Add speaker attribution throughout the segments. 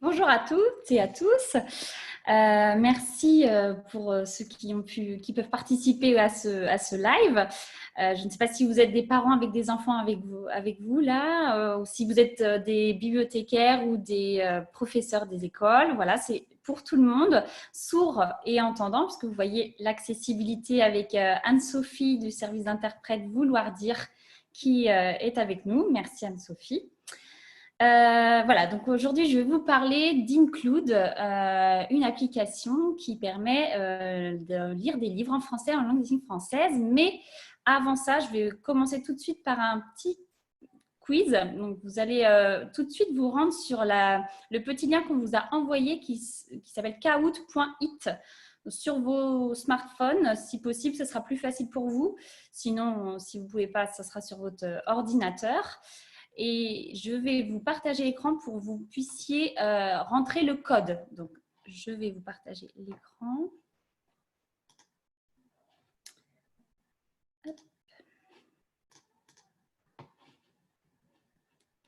Speaker 1: Bonjour à toutes et à tous. Merci pour ceux qui peuvent participer à ce live. Je ne sais pas si vous êtes des parents avec des enfants avec vous là, ou si vous êtes des bibliothécaires ou des professeurs des écoles. Voilà, c'est pour tout le monde, sourds et entendants, puisque vous voyez l'accessibilité avec Anne-Sophie du service d'interprète Vouloir dire qui est avec nous. Merci Anne-Sophie. Voilà, donc aujourd'hui, je vais vous parler d'Include, une application qui permet de lire des livres en français, en langue des signes française. Mais avant ça, je vais commencer tout de suite par un petit quiz. Donc, vous allez tout de suite vous rendre sur le petit lien qu'on vous a envoyé qui s'appelle kahoot.it sur vos smartphones. Si possible, ce sera plus facile pour vous. Sinon, si vous ne pouvez pas, ce sera sur votre ordinateur. Et je vais vous partager l'écran pour que vous puissiez rentrer le code. Donc, je vais vous partager l'écran.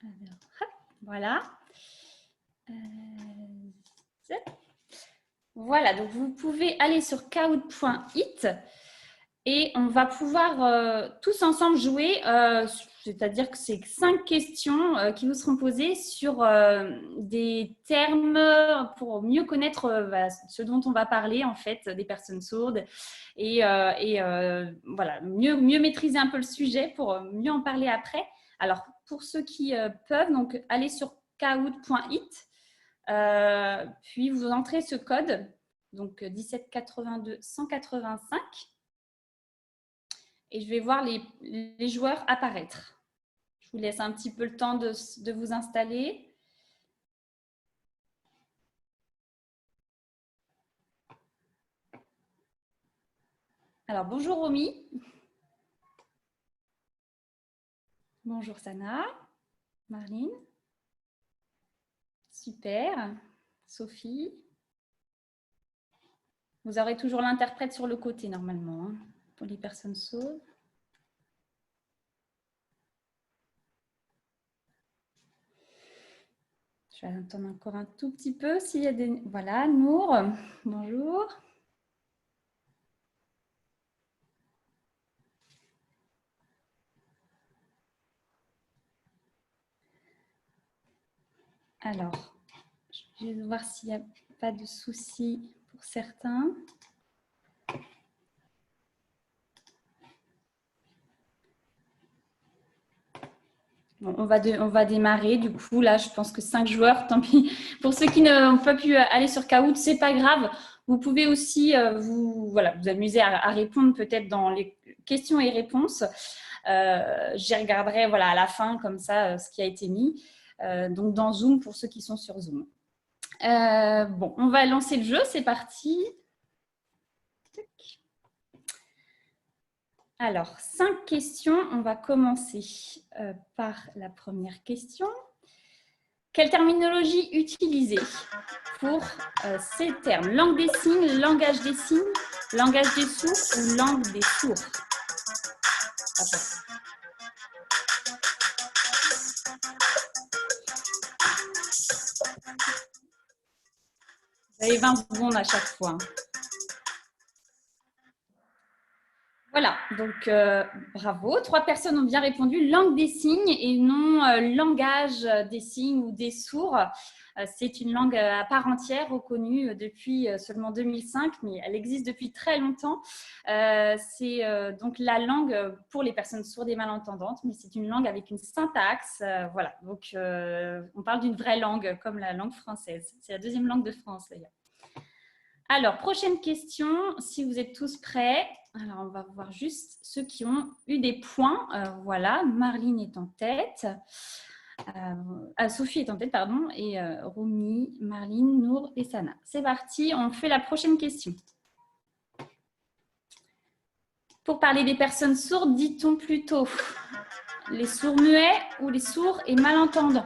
Speaker 1: Alors, voilà. Voilà, donc vous pouvez aller sur kahoot.it et on va pouvoir tous ensemble jouer, c'est-à-dire que c'est 5 questions qui vous seront posées sur des termes pour mieux connaître ce dont on va parler en fait, des personnes sourdes et voilà, mieux maîtriser un peu le sujet pour mieux en parler après. Alors, pour ceux qui peuvent, donc aller sur kahoot.it, puis vous entrez ce code, donc 1782 185. Et je vais voir les joueurs apparaître. Je vous laisse un petit peu le temps de vous installer. Alors, bonjour Romy. Bonjour Sana. Marline. Super. Sophie. Vous aurez toujours l'interprète sur le côté normalement, hein, pour les personnes sourdes. Je vais attendre encore un tout petit peu s'il y a des... Voilà, Nour. Bonjour. Alors, je vais voir s'il n'y a pas de soucis pour certains. Bon, on va démarrer. Du coup, là, je pense que 5 joueurs, tant pis. Pour ceux qui n'ont pas pu aller sur Kahoot, c'est pas grave. Vous pouvez aussi vous amuser à répondre peut-être dans les questions et réponses. J'y regarderai à la fin, comme ça, ce qui a été mis. Donc, dans Zoom, pour ceux qui sont sur Zoom. Bon, on va lancer le jeu. C'est parti. Alors, 5 questions. On va commencer par la première question. Quelle terminologie utiliser pour ces termes? Langue des signes, langage des signes, langage des sourds ou langue des sourds? Vous avez 20 secondes à chaque fois. Voilà, donc bravo. 3 personnes ont bien répondu. Langue des signes et non langage des signes ou des sourds. C'est une langue à part entière, reconnue depuis seulement 2005, mais elle existe depuis très longtemps. C'est donc la langue pour les personnes sourdes et malentendantes, mais c'est une langue avec une syntaxe. Voilà, donc on parle d'une vraie langue, comme la langue française. C'est la deuxième langue de France, d'ailleurs. Alors, prochaine question, si vous êtes tous prêts. Alors, on va voir juste ceux qui ont eu des points. Voilà, Marline est en tête. Sophie est en tête, pardon. Et Romy, Marline, Nour et Sana. C'est parti, on fait la prochaine question. Pour parler des personnes sourdes, dit-on plutôt les sourds muets ou les sourds et malentendants?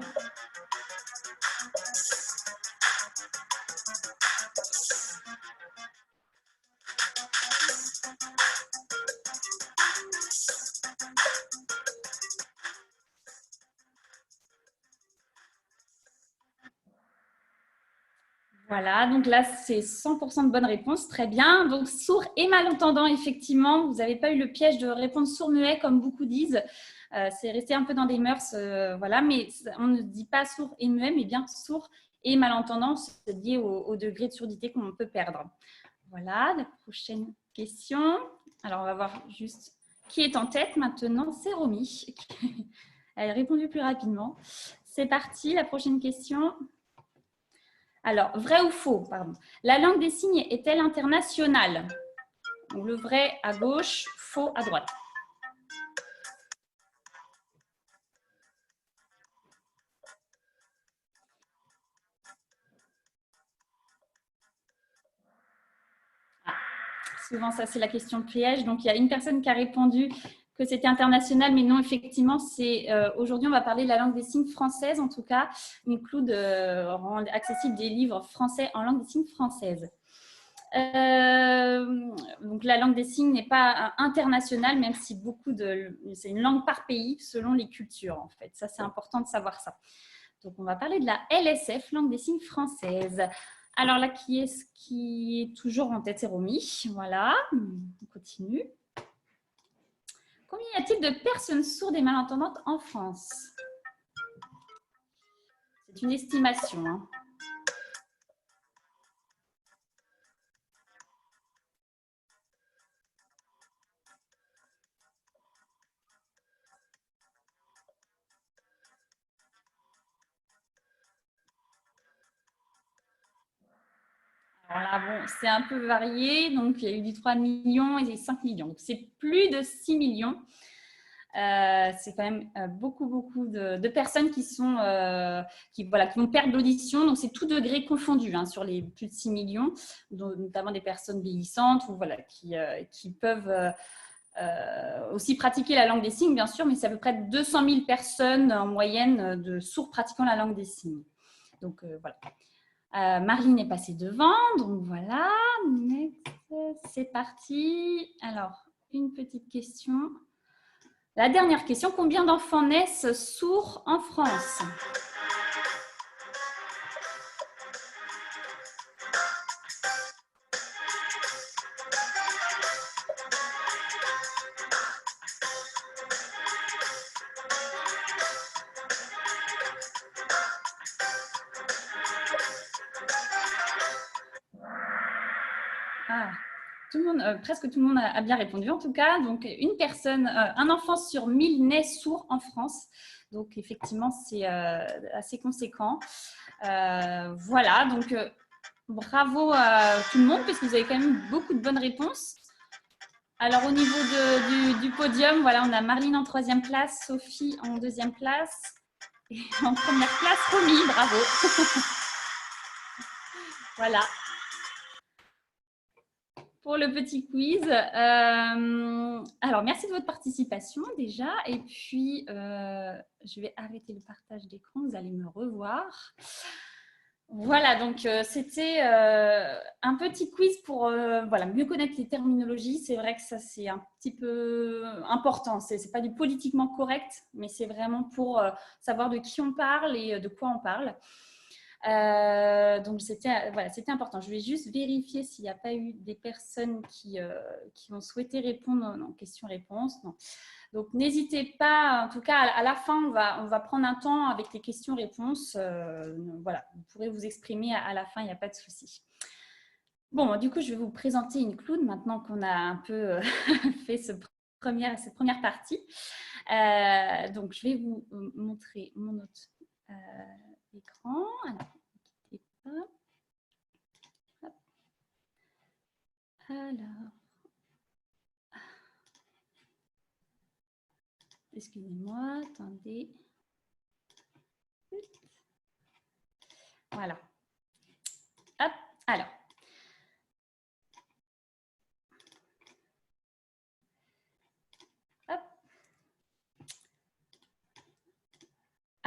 Speaker 1: Voilà, donc là, c'est 100% de bonnes réponses. Très bien. Donc, sourd et malentendant, effectivement, vous n'avez pas eu le piège de répondre sourd-muet, comme beaucoup disent. C'est resté un peu dans des mœurs, voilà, mais on ne dit pas sourd et muet, mais bien sourd et malentendant, c'est lié au degré de surdité qu'on peut perdre. Voilà, la prochaine question. Alors, on va voir juste qui est en tête maintenant. C'est Romy. Elle a répondu plus rapidement. C'est parti, la prochaine question. Alors, vrai ou faux, pardon. La langue des signes est-elle internationale? Donc, le vrai à gauche, faux à droite. Ah, souvent, ça, c'est la question piège. Donc, il y a une personne qui a répondu que c'était international, mais non, effectivement, c'est aujourd'hui, on va parler de la langue des signes française, en tout cas. Include rend accessible des livres français en langue des signes française. Donc la langue des signes n'est pas internationale, même si c'est une langue par pays selon les cultures en fait. Ça c'est important de savoir ça. Donc on va parler de la LSF, langue des signes française. Alors là, qui est toujours en tête? C'est Romy. Voilà, on continue. Combien y a-t-il de personnes sourdes et malentendantes en France? C'est une estimation. Hein. Alors là, bon, c'est un peu varié. Donc, il y a eu du 3 millions et des 5 millions. Donc, c'est plus de 6 millions. C'est quand même beaucoup de personnes qui vont perdre l'audition. Donc, c'est tout degré confondu hein, sur les plus de 6 millions, notamment des personnes vieillissantes ou, voilà, qui peuvent aussi pratiquer la langue des signes, bien sûr, mais c'est à peu près 200 000 personnes en moyenne de sourds pratiquant la langue des signes. Donc, voilà. Marline est passée devant, donc voilà. C'est parti. Alors, une petite question. La dernière question, combien d'enfants naissent sourds en France? Ah, presque tout le monde a bien répondu en tout cas. Donc, un enfant sur 1000 naît sourd en France. Donc, effectivement, c'est assez conséquent. Voilà, donc bravo à tout le monde parce que vous avez quand même eu beaucoup de bonnes réponses. Alors, au niveau du podium, voilà, on a Marline en 3e place, Sophie en 2e place et en 1re place, Romy, bravo. Voilà. Pour le petit quiz. Alors, merci de votre participation déjà. Et puis, je vais arrêter le partage d'écran. Vous allez me revoir. Voilà, donc c'était un petit quiz pour voilà, mieux connaître les terminologies. C'est vrai que ça, c'est un petit peu important. Ce n'est pas du politiquement correct, mais c'est vraiment pour savoir de qui on parle et de quoi on parle. Donc, voilà, c'était important. Je vais juste vérifier s'il n'y a pas eu des personnes qui ont souhaité répondre en questions-réponses. Donc, n'hésitez pas. En tout cas, à la fin, on va prendre un temps avec les questions-réponses. Voilà, vous pourrez vous exprimer à la fin, il n'y a pas de souci. Bon, du coup, je vais vous présenter une clown maintenant qu'on a un peu fait cette première partie. Donc, je vais vous montrer mon autre écran. Alors, ne quittez pas. Hop. Alors, excusez-moi, attendez. Voilà. Hop, alors. Hop.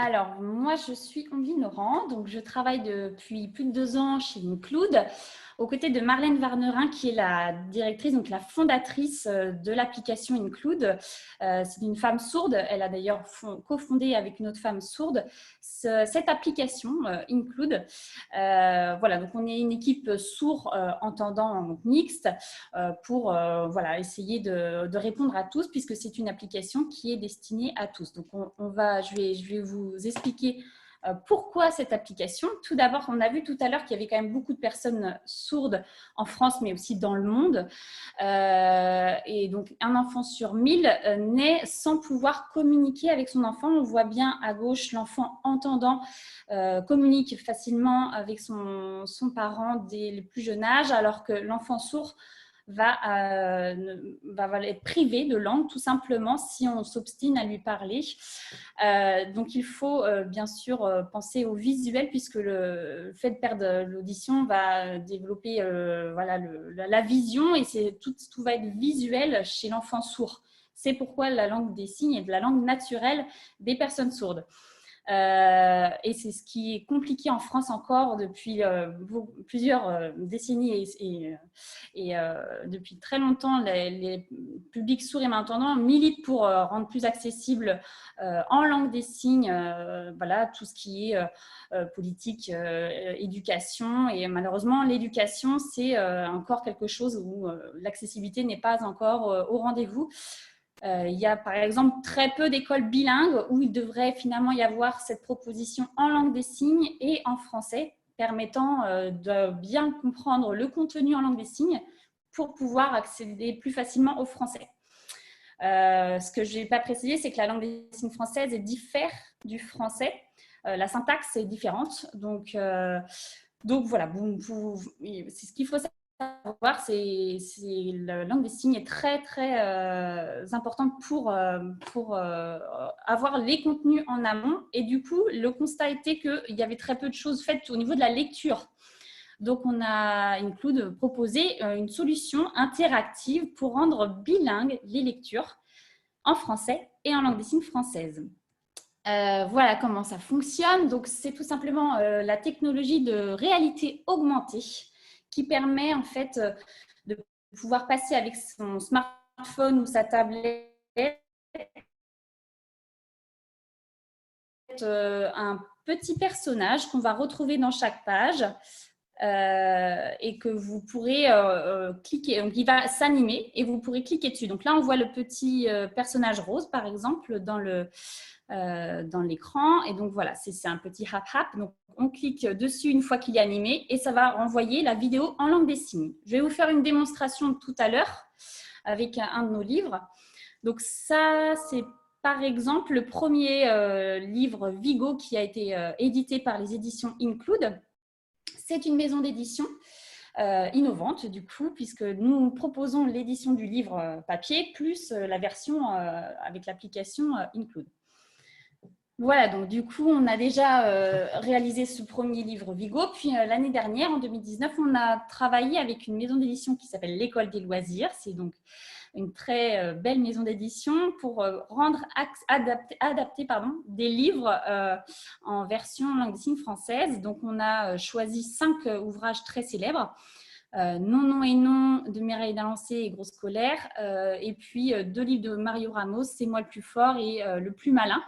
Speaker 1: Alors, moi, je suis Omblin Laurent, donc je travaille depuis plus de 2 ans chez Include. aux côtés de Marlène Warnerin, qui est la directrice, donc la fondatrice de l'application Include. C'est une femme sourde. Elle a d'ailleurs cofondé avec une autre femme sourde cette application Include. Voilà, donc on est une équipe sourd-entendant mixte pour voilà, essayer de répondre à tous, puisque c'est une application qui est destinée à tous. Donc je vais vous expliquer pourquoi cette application. Tout d'abord, on a vu tout à l'heure qu'il y avait quand même beaucoup de personnes sourdes en France, mais aussi dans le monde. Et donc, un enfant sur 1000 naît sans pouvoir communiquer avec son enfant. On voit bien à gauche l'enfant entendant communique facilement avec son parent dès le plus jeune âge, alors que l'enfant sourd va être privé de langue tout simplement si on s'obstine à lui parler. Donc il faut bien sûr penser au visuel, puisque le fait de perdre l'audition va développer voilà, la vision, et tout va être visuel chez l'enfant sourd. C'est pourquoi la langue des signes est de la langue naturelle des personnes sourdes. Et c'est ce qui est compliqué en France encore depuis plusieurs décennies et depuis très longtemps. Les publics sourds et malentendants militent pour rendre plus accessible en langue des signes voilà, tout ce qui est politique, éducation. Et malheureusement, l'éducation, c'est encore quelque chose où l'accessibilité n'est pas encore au rendez-vous. Il y a par exemple très peu d'écoles bilingues où il devrait finalement y avoir cette proposition en langue des signes et en français, permettant de bien comprendre le contenu en langue des signes pour pouvoir accéder plus facilement au français. Ce que je n'ai pas précisé, c'est que la langue des signes française diffère du français. La syntaxe est différente. Donc voilà, c'est ce qu'il faut savoir, c'est la langue des signes est très très importante pour avoir les contenus en amont. Et du coup, le constat était qu'il y avait très peu de choses faites au niveau de la lecture. Donc, on a Include proposé une solution interactive pour rendre bilingues les lectures en français et en langue des signes française. Voilà comment ça fonctionne. Donc, c'est tout simplement la technologie de réalité augmentée qui permet en fait de pouvoir passer avec son smartphone ou sa tablette un petit personnage qu'on va retrouver dans chaque page et que vous pourrez cliquer. Donc, il va s'animer et vous pourrez cliquer dessus. Donc là, on voit le petit personnage rose, par exemple, dans l'écran. Et donc, voilà, c'est un petit hap-hap. Donc, on clique dessus une fois qu'il est animé et ça va renvoyer la vidéo en langue des signes. Je vais vous faire une démonstration tout à l'heure avec un de nos livres. Donc, ça, c'est par exemple le premier livre Vigo qui a été édité par les éditions Include. C'est une maison d'édition innovante, du coup, puisque nous proposons l'édition du livre papier plus la version avec l'application Include. Voilà, donc du coup, on a déjà réalisé ce premier livre Vigo. Puis l'année dernière, en 2019, on a travaillé avec une maison d'édition qui s'appelle l'École des loisirs. C'est donc une très belle maison d'édition pour adapter des livres en version langue des signes française. Donc, on a choisi 5 ouvrages très célèbres. Non, non et non de Mireille Delancé et Gros Scolaire. Et puis 2 livres de Mario Ramos, C'est moi le plus fort et Le plus malin.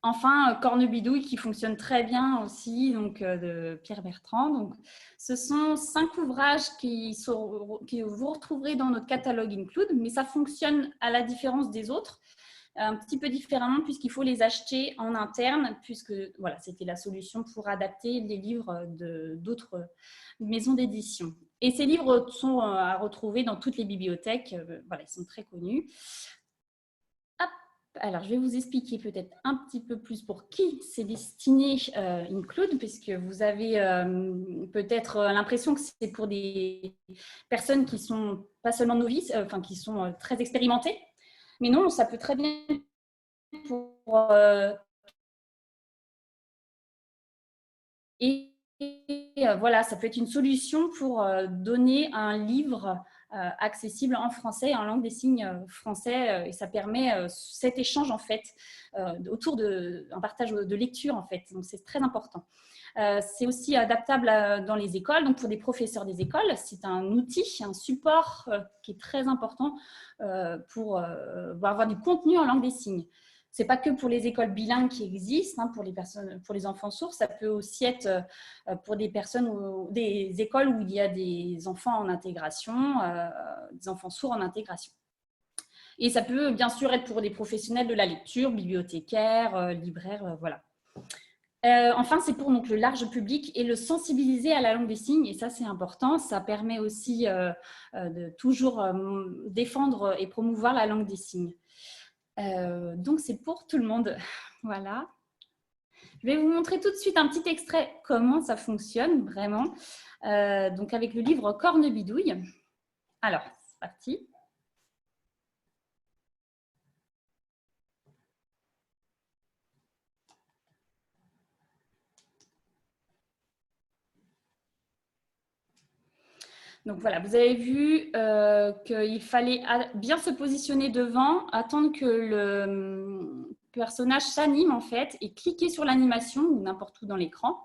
Speaker 1: Enfin, Cornebidouille qui fonctionne très bien aussi, donc de Pierre Bertrand. Donc, ce sont 5 ouvrages que vous retrouverez dans notre catalogue Include, mais ça fonctionne à la différence des autres, un petit peu différemment puisqu'il faut les acheter en interne, puisque voilà, c'était la solution pour adapter les livres d'autres maisons d'édition. Et ces livres sont à retrouver dans toutes les bibliothèques, voilà, ils sont très connus. Alors, je vais vous expliquer peut-être un petit peu plus pour qui c'est destiné Include, puisque vous avez peut-être l'impression que c'est pour des personnes qui sont pas seulement novices, enfin qui sont très expérimentées. Mais non, ça peut très bien pour voilà, ça peut être une solution pour donner un livre accessible en français et en langue des signes français, et ça permet cet échange en fait autour d'un partage de lecture en fait, donc c'est très important. C'est aussi adaptable dans les écoles, donc pour des professeurs des écoles. C'est un outil, un support qui est très important pour avoir du contenu en langue des signes. Ce n'est pas que pour les écoles bilingues qui existent, hein, pour les enfants sourds, ça peut aussi être pour des des écoles où il y a des enfants en intégration, des enfants sourds en intégration. Et ça peut bien sûr être pour des professionnels de la lecture, bibliothécaires, libraires, voilà. Enfin, c'est pour donc, le large public et le sensibiliser à la langue des signes. Et ça, c'est important. Ça permet aussi de toujours défendre et promouvoir la langue des signes. Donc, c'est pour tout le monde. Voilà. Je vais vous montrer tout de suite un petit extrait comment ça fonctionne vraiment. Donc, avec le livre Cornebidouille. Alors, c'est parti. Donc voilà, vous avez vu qu'il fallait bien se positionner devant, attendre que le personnage s'anime en fait et cliquer sur l'animation ou n'importe où dans l'écran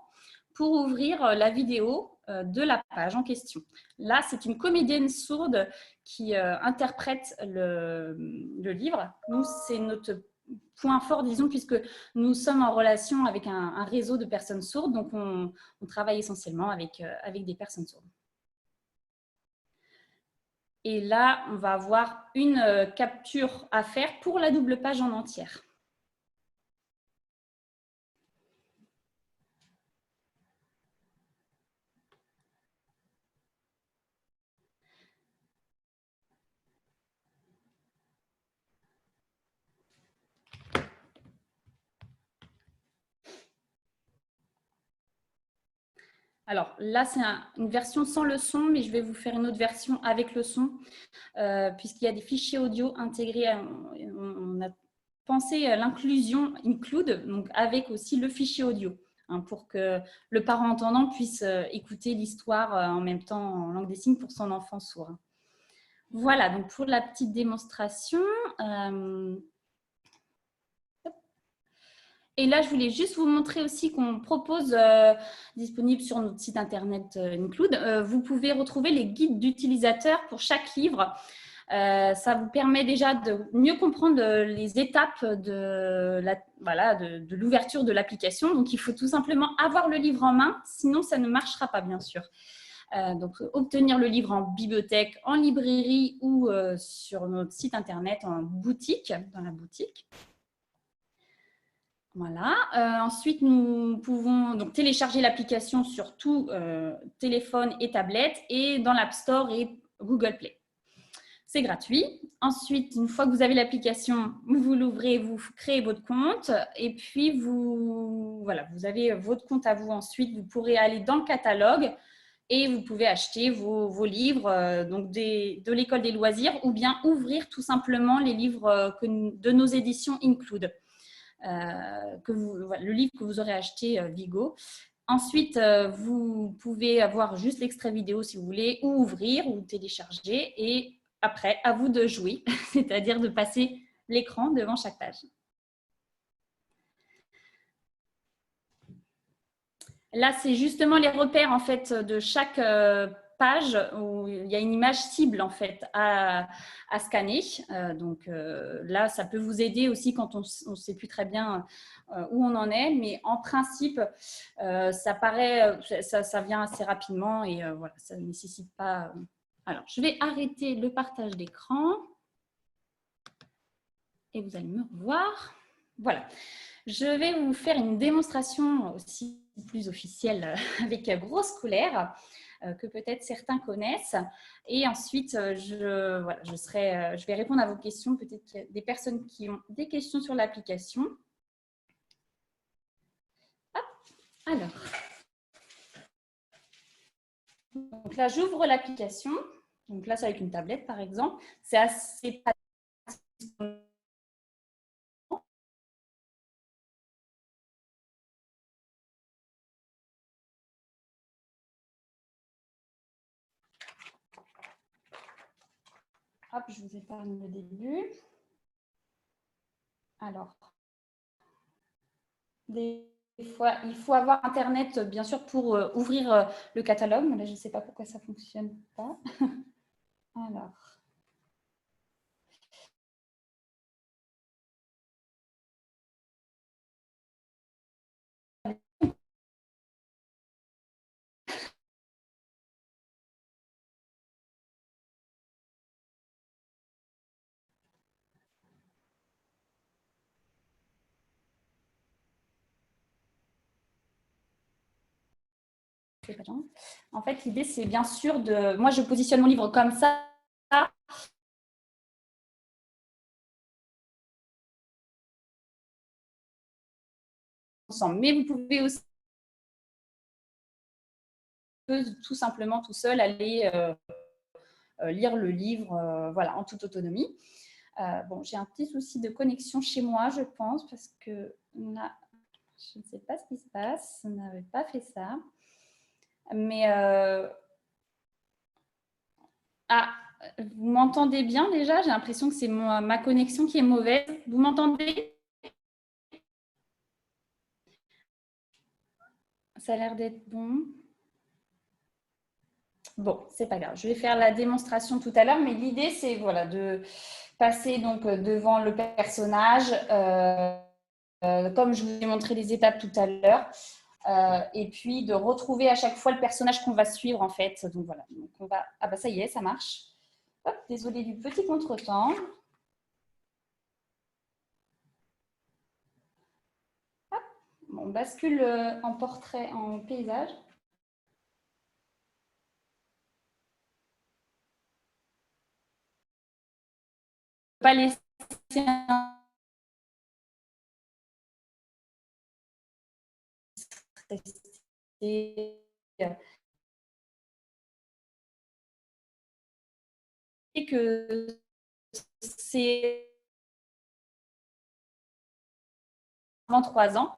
Speaker 1: pour ouvrir la vidéo de la page en question. Là, c'est une comédienne sourde qui interprète le livre. Nous, c'est notre point fort, disons, puisque nous sommes en relation avec un réseau de personnes sourdes, donc on travaille essentiellement avec des personnes sourdes. Et là, on va avoir une capture à faire pour la double page en entière. Alors là, c'est une version sans le son, mais je vais vous faire une autre version avec le son, puisqu'il y a des fichiers audio intégrés. On a pensé à l'inclusion include, donc avec aussi le fichier audio, hein, pour que le parent entendant puisse écouter l'histoire en même temps en langue des signes pour son enfant sourd. Voilà, donc pour la petite démonstration. Et là, je voulais juste vous montrer aussi qu'on propose, disponible sur notre site internet Include, vous pouvez retrouver les guides d'utilisateurs pour chaque livre. Ça vous permet déjà de mieux comprendre les étapes de l'ouverture de l'application. Donc, il faut tout simplement avoir le livre en main, sinon ça ne marchera pas, bien sûr. Donc, obtenir le livre en bibliothèque, en librairie ou sur notre site internet en boutique, dans la boutique. Voilà. Ensuite, nous pouvons donc télécharger l'application sur tout téléphone et tablette et dans l'App Store et Google Play. C'est gratuit. Ensuite, une fois que vous avez l'application, vous l'ouvrez, vous créez votre compte et puis vous avez votre compte à vous ensuite. Vous pourrez aller dans le catalogue et vous pouvez acheter vos livres donc de l'école des loisirs ou bien ouvrir tout simplement les livres de nos éditions Include. Le livre que vous aurez acheté Vigo. Ensuite, vous pouvez avoir juste l'extrait vidéo si vous voulez, ou ouvrir ou télécharger. Et après, à vous de jouer, c'est-à-dire de passer l'écran devant chaque page. Là, c'est justement les repères en fait de chaque page où il y a une image cible en fait à scanner. Donc là, ça peut vous aider aussi quand on ne sait plus très bien où on en est, mais en principe, ça vient assez rapidement et voilà, ça ne nécessite pas. Alors, je vais arrêter le partage d'écran et vous allez me revoir. Voilà. Je vais vous faire une démonstration aussi plus officielle avec grosse colère que peut-être certains connaissent. Et ensuite, je vais répondre à vos questions. Peut-être qu'il y a des personnes qui ont des questions sur l'application. Alors, donc là, j'ouvre l'application. Donc là, c'est avec une tablette, par exemple. C'est assez pratique. Hop, je vous épargne le début. Alors, fois, il faut avoir Internet, bien sûr, pour ouvrir le catalogue. Là, je ne sais pas pourquoi ça ne fonctionne pas. Alors. En fait, l'idée, c'est bien sûr de... Moi, je positionne mon livre comme ça. Ensemble. Mais vous pouvez aussi tout simplement tout seul aller lire le livre voilà, en toute autonomie. Bon, j'ai un petit souci de connexion chez moi, je pense, parce que là, je ne sais pas ce qui se passe. On n'avait pas fait ça. Mais ah, vous m'entendez bien déjà? J'ai l'impression que c'est ma connexion qui est mauvaise. Vous m'entendez? Ça a l'air d'être bon. Bon, c'est pas grave. Je vais faire la démonstration tout à l'heure, mais l'idée, c'est voilà, de passer donc devant le personnage, comme je vous ai montré les étapes tout à l'heure, et puis de retrouver à chaque fois le personnage qu'on va suivre en fait. Donc voilà. Donc on va... Ah bah ça y est, ça marche. Hop, désolée du petit contretemps. Hop, bon, on bascule en portrait, en paysage. Pas laisser et que c'est avant 3 ans.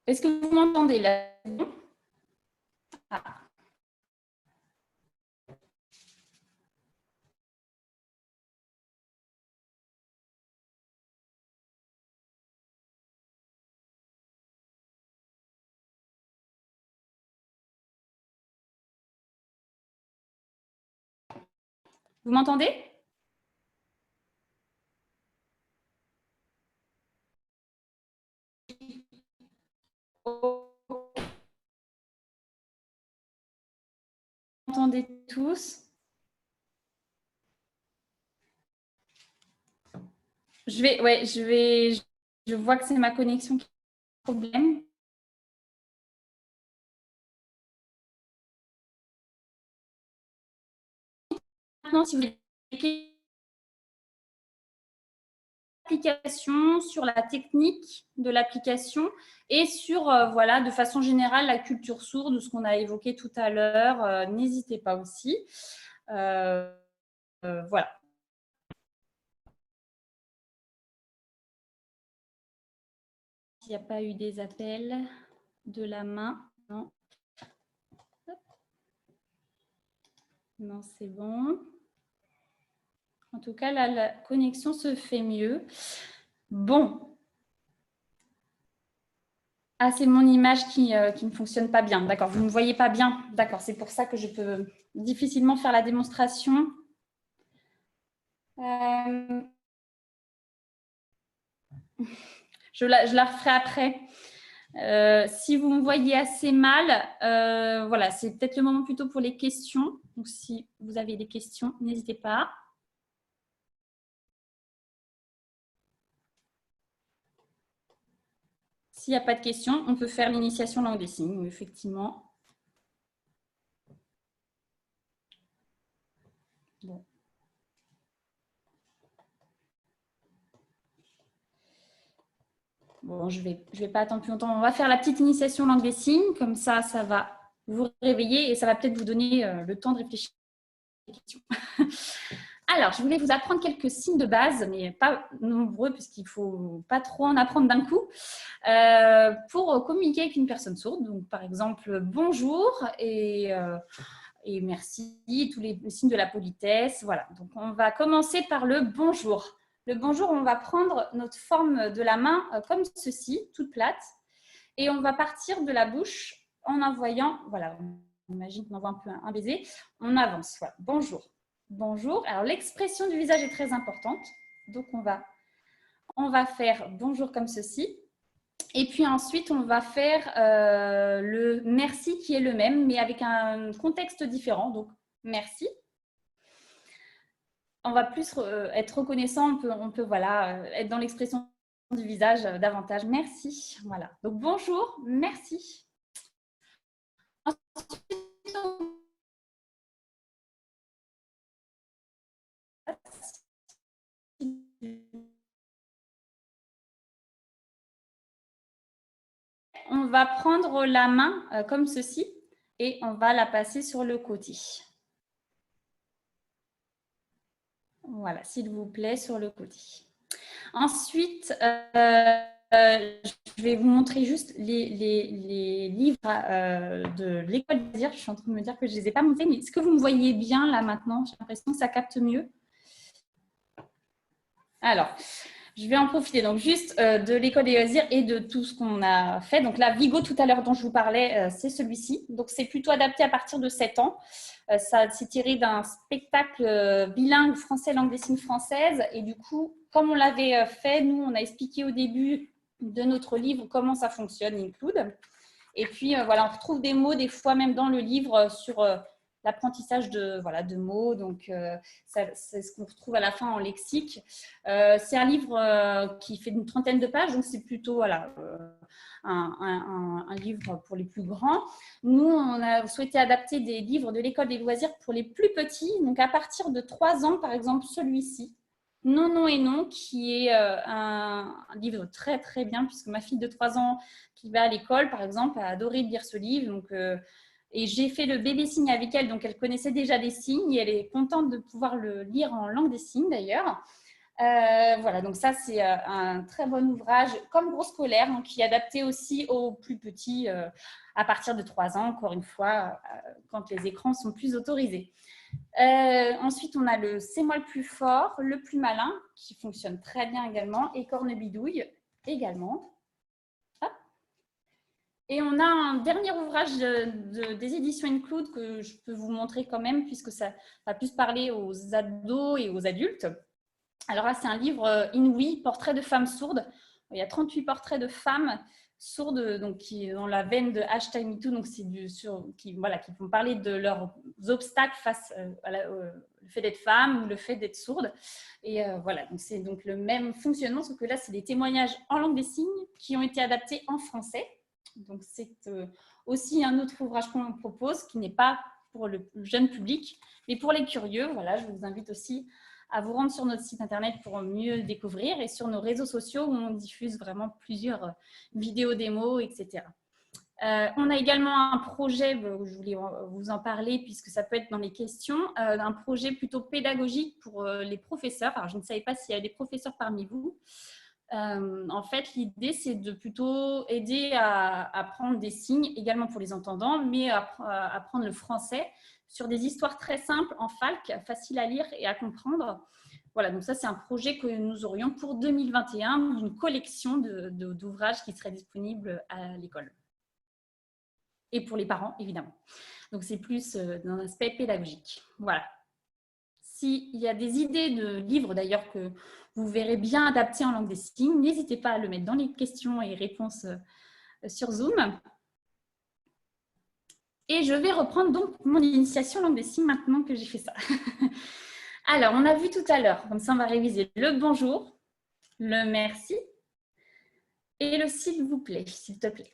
Speaker 1: Est-ce que vous m'entendez là? Ah. Vous m'entendez? Vous m'entendez tous? Je vois que c'est ma connexion qui a un problème. Maintenant, si vous avez des applications sur la technique de l'application et sur, voilà, de façon générale, la culture sourde, ce qu'on a évoqué tout à l'heure, n'hésitez pas aussi. Voilà. Il n'y a pas eu des appels de la main, non. Non, c'est bon. En tout cas, là, la connexion se fait mieux. Bon. Ah, c'est mon image qui ne fonctionne pas bien. D'accord, vous ne me voyez pas bien. D'accord, c'est pour ça que je peux difficilement faire la démonstration. Je la referai après. Si vous me voyez assez mal, voilà, c'est peut-être le moment plutôt pour les questions. Donc, si vous avez des questions, n'hésitez pas. S'il n'y a pas de questions, on peut faire l'initiation langue des signes, effectivement. Bon. Bon, je vais pas attendre plus longtemps. On va faire la petite initiation langue des signes. Comme ça va vous réveiller et ça va peut-être vous donner le temps de réfléchir à la question. Alors, je voulais vous apprendre quelques signes de base, mais pas nombreux, puisqu'il ne faut pas trop en apprendre d'un coup, pour communiquer avec une personne sourde. Donc, par exemple, bonjour et merci, tous les signes de la politesse. Voilà, donc on va commencer par le bonjour. Le bonjour, on va prendre notre forme de la main comme ceci, toute plate, et on va partir de la bouche en envoyant, voilà, on imagine qu'on envoie un peu un baiser, on avance, voilà, bonjour. Bonjour. Alors, l'expression du visage est très importante. Donc, on va faire bonjour comme ceci. Et puis ensuite, on va faire le merci qui est le même, mais avec un contexte différent. Donc, merci. On va plus être reconnaissant. On peut voilà, être dans l'expression du visage davantage. Merci. Voilà. Donc, bonjour, merci. Ensuite, on va prendre la main comme ceci et on va la passer sur le côté. Voilà, s'il vous plaît, sur le côté. Ensuite, je vais vous montrer juste les livres de l'école des loisirs. Je suis en train de me dire que je ne les ai pas montés, mais est-ce que vous me voyez bien là maintenant? J'ai l'impression que ça capte mieux. Alors, je vais en profiter donc juste de l'école des loisirs et de tout ce qu'on a fait. Donc là, Vigo tout à l'heure dont je vous parlais, c'est celui-ci. Donc c'est plutôt adapté à partir de 7 ans. Ça s'est tiré d'un spectacle bilingue français langue des signes française. Et du coup, comme on l'avait fait, nous, on a expliqué au début de notre livre comment ça fonctionne, Include. Et puis voilà, on retrouve des mots des fois même dans le livre sur l'apprentissage de mots. Donc, c'est ce qu'on retrouve à la fin en lexique. C'est un livre qui fait une trentaine de pages, donc c'est plutôt voilà, un livre pour les plus grands. Nous, on a souhaité adapter des livres de l'école des loisirs pour les plus petits. Donc, à partir de 3 ans, par exemple, celui-ci. Non, non et non, qui est un livre très, très bien, puisque ma fille de 3 ans qui va à l'école, par exemple, a adoré lire ce livre. Donc, et j'ai fait le bébé signe avec elle, donc elle connaissait déjà des signes et elle est contente de pouvoir le lire en langue des signes d'ailleurs. Voilà, donc ça c'est un très bon ouvrage comme gros scolaire, donc qui est adapté aussi aux plus petits à partir de 3 ans, encore une fois, quand les écrans sont plus autorisés. Ensuite, on a le C'est moi le plus fort, le plus malin, qui fonctionne très bien également, et Cornebidouille également. Hop. Et on a un dernier ouvrage des éditions Include que je peux vous montrer quand même, puisque ça va plus parler aux ados et aux adultes. Alors là, c'est un livre Inouï, portrait de femmes sourdes. Il y a 38 portraits de femmes sourdes, donc qui dans la veine de hashtag MeToo, donc c'est qui vont parler de leurs obstacles face au fait d'être femme ou le fait d'être sourde. Et voilà, donc c'est donc le même fonctionnement, sauf que là, c'est des témoignages en langue des signes qui ont été adaptés en français. Donc c'est aussi un autre ouvrage qu'on propose qui n'est pas pour le jeune public, mais pour les curieux. Voilà, je vous invite aussi à vous rendre sur notre site internet pour mieux découvrir et sur nos réseaux sociaux où on diffuse vraiment plusieurs vidéos démos, etc. On a également un projet, je voulais vous en parler puisque ça peut être dans les questions, un projet plutôt pédagogique pour les professeurs. Alors, je ne savais pas s'il y a des professeurs parmi vous. En fait, l'idée, c'est de plutôt aider à apprendre des signes, également pour les entendants, mais à apprendre le français sur des histoires très simples en FALC, faciles à lire et à comprendre. Voilà, donc ça, c'est un projet que nous aurions pour 2021, une collection d'ouvrages qui seraient disponibles à l'école. Et pour les parents, évidemment. Donc, c'est plus dans l'aspect pédagogique. Voilà. S'il y a des idées de livres, d'ailleurs, que vous verrez bien adaptés en langue des signes, n'hésitez pas à le mettre dans les questions et réponses sur Zoom. Et je vais reprendre donc mon initiation langue des signes maintenant que j'ai fait ça. Alors, on a vu tout à l'heure, comme ça on va réviser le bonjour, le merci et le s'il vous plaît, s'il te plaît.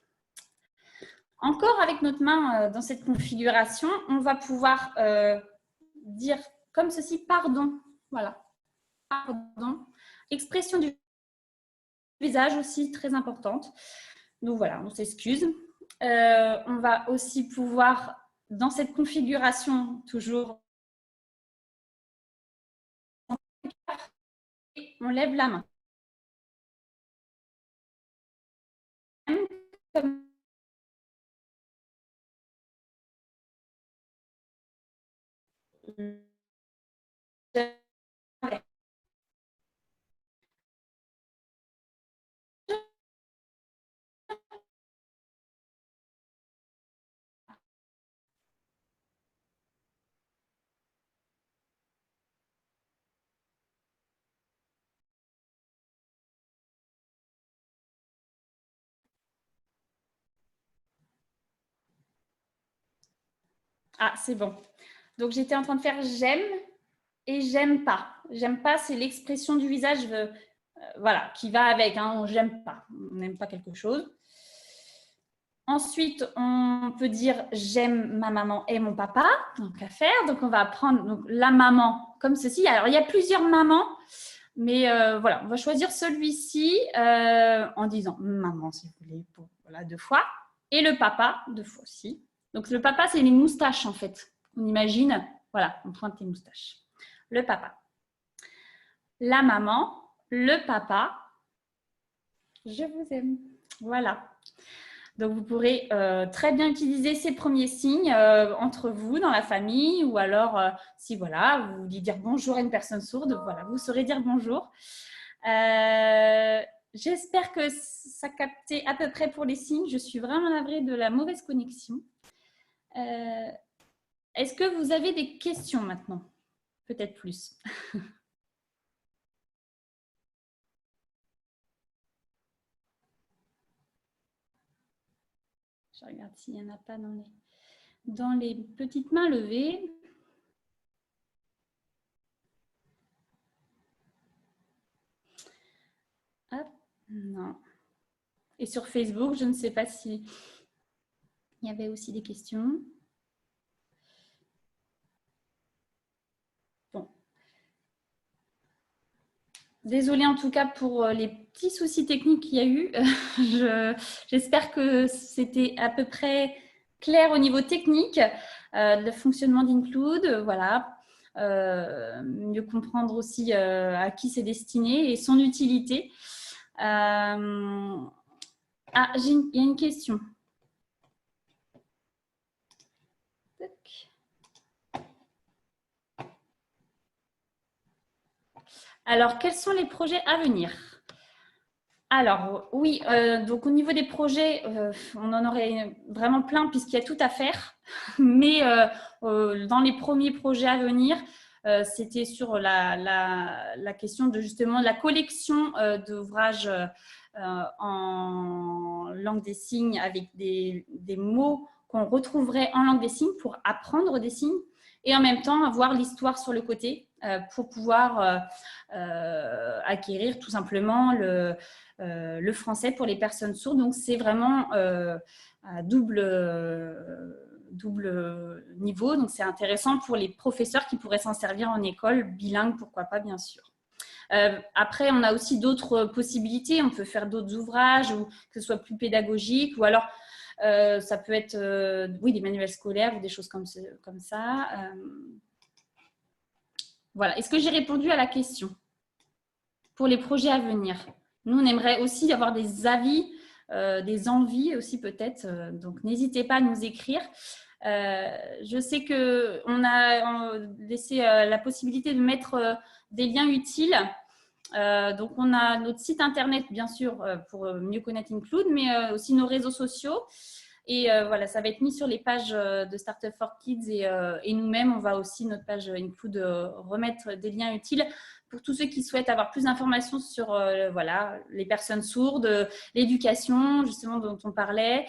Speaker 1: Encore avec notre main dans cette configuration, on va pouvoir dire comme ceci, pardon. Voilà, pardon. Expression du visage aussi très importante. Donc voilà, on s'excuse. On va aussi pouvoir, dans cette configuration, toujours on lève la main. Ah, c'est bon. Donc, j'étais en train de faire j'aime et j'aime pas. J'aime pas, c'est l'expression du visage voilà, qui va avec. Hein, j'aime pas. On n'aime pas quelque chose. Ensuite, on peut dire j'aime ma maman et mon papa. Donc, à faire. Donc, on va prendre donc, la maman comme ceci. Alors, il y a plusieurs mamans. Mais voilà, on va choisir celui-ci en disant maman, si vous voulez, pour, voilà, 2 fois. Et le papa, 2 fois aussi. Donc, le papa, c'est les moustaches, en fait. On imagine, voilà, on pointe les moustaches. Le papa. La maman, le papa. Je vous aime. Voilà. Donc, vous pourrez très bien utiliser ces premiers signes entre vous, dans la famille, ou alors, si voilà, vous voulez dire bonjour à une personne sourde, voilà, vous saurez dire bonjour. J'espère que ça captait à peu près pour les signes. Je suis vraiment navrée de la mauvaise connexion. Est-ce que vous avez des questions maintenant? Peut-être plus. Je regarde s'il n'y en a pas dans les petites mains levées. Hop, non. Et sur Facebook, je ne sais pas si il y avait aussi des questions. Bon. Désolée en tout cas pour les petits soucis techniques qu'il y a eu. J'espère que c'était à peu près clair au niveau technique, le fonctionnement d'Include, voilà. Mieux comprendre aussi à qui c'est destiné et son utilité. Ah, il y a une question. Alors, quels sont les projets à venir? Alors, oui, donc au niveau des projets, on en aurait vraiment plein puisqu'il y a tout à faire. Mais dans les premiers projets à venir, c'était sur la question de justement la collection d'ouvrages en langue des signes avec des mots qu'on retrouverait en langue des signes pour apprendre des signes et en même temps avoir l'histoire sur le côté pour pouvoir acquérir tout simplement le français pour les personnes sourdes. Donc, c'est vraiment à double niveau. Donc, c'est intéressant pour les professeurs qui pourraient s'en servir en école, bilingue, pourquoi pas, bien sûr. Après, on a aussi d'autres possibilités. On peut faire d'autres ouvrages, ou que ce soit plus pédagogique, ou alors ça peut être oui, des manuels scolaires ou des choses comme ça. Voilà. Est-ce que j'ai répondu à la question pour les projets à venir? Nous, on aimerait aussi avoir des avis, des envies aussi peut-être. Donc, n'hésitez pas à nous écrire. Je sais qu'on a laissé la possibilité de mettre des liens utiles. Donc, on a notre site internet, bien sûr, pour mieux connaître Include, mais aussi nos réseaux sociaux. Et voilà, ça va être mis sur les pages de Startup for Kids et nous-mêmes, on va aussi, notre page Include, remettre des liens utiles pour tous ceux qui souhaitent avoir plus d'informations sur voilà, les personnes sourdes, l'éducation, justement, dont on parlait.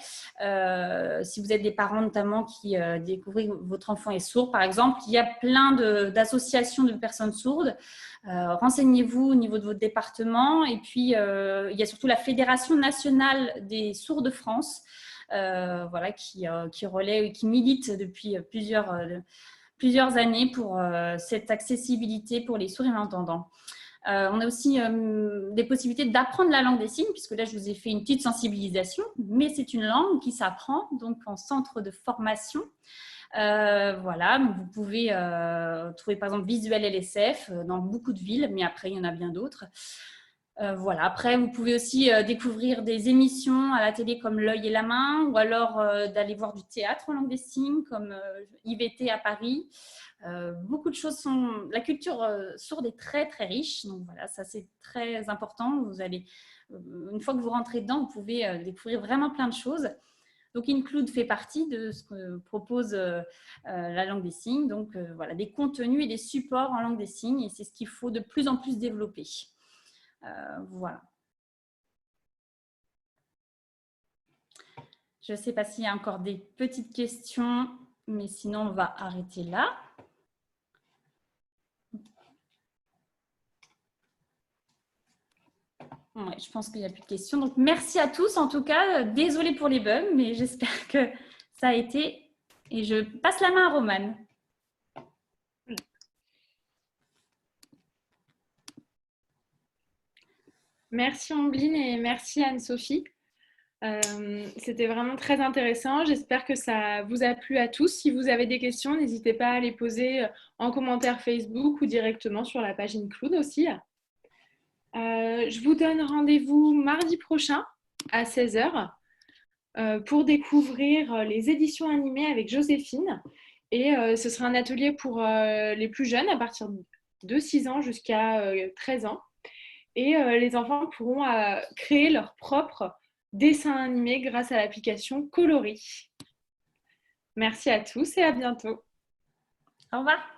Speaker 1: Si vous êtes des parents, notamment, qui découvrent que votre enfant est sourd, par exemple, il y a plein d'associations de personnes sourdes. Renseignez-vous au niveau de votre département. Et puis, il y a surtout la Fédération nationale des sourds de France, voilà, qui relaie et qui milite depuis plusieurs années pour cette accessibilité pour les sourds et malentendants. On a aussi des possibilités d'apprendre la langue des signes, puisque là, je vous ai fait une petite sensibilisation, mais c'est une langue qui s'apprend, donc en centre de formation. Voilà, donc vous pouvez trouver par exemple Visuel LSF dans beaucoup de villes, mais après il y en a bien d'autres. Voilà. Après, vous pouvez aussi découvrir des émissions à la télé comme L'œil et la main, ou alors d'aller voir du théâtre en langue des signes comme IVT à Paris. Beaucoup de choses sont. La culture sourde est très très riche, donc voilà, ça c'est très important. Vous allez, une fois que vous rentrez dedans, vous pouvez découvrir vraiment plein de choses. Donc, Include fait partie de ce que propose la langue des signes. Donc, voilà, des contenus et des supports en langue des signes, et c'est ce qu'il faut de plus en plus développer. Voilà. Je ne sais pas s'il y a encore des petites questions, mais sinon, on va arrêter là. Ouais, je pense qu'il n'y a plus de questions. Donc, merci à tous. En tout cas, désolée pour les bugs, mais j'espère que ça a été. Et je passe la main à Romane.
Speaker 2: Merci Ambline et merci Anne-Sophie. C'était vraiment très intéressant. J'espère que ça vous a plu à tous. Si vous avez des questions, n'hésitez pas à les poser en commentaire Facebook ou directement sur la page Include aussi. Je vous donne rendez-vous mardi prochain à 16h pour découvrir les éditions animées avec Joséphine. Et ce sera un atelier pour les plus jeunes, à partir de 6 ans jusqu'à 13 ans. Et les enfants pourront créer leur propre dessin animé grâce à l'application Coloris. Merci à tous et à bientôt.
Speaker 1: Au revoir.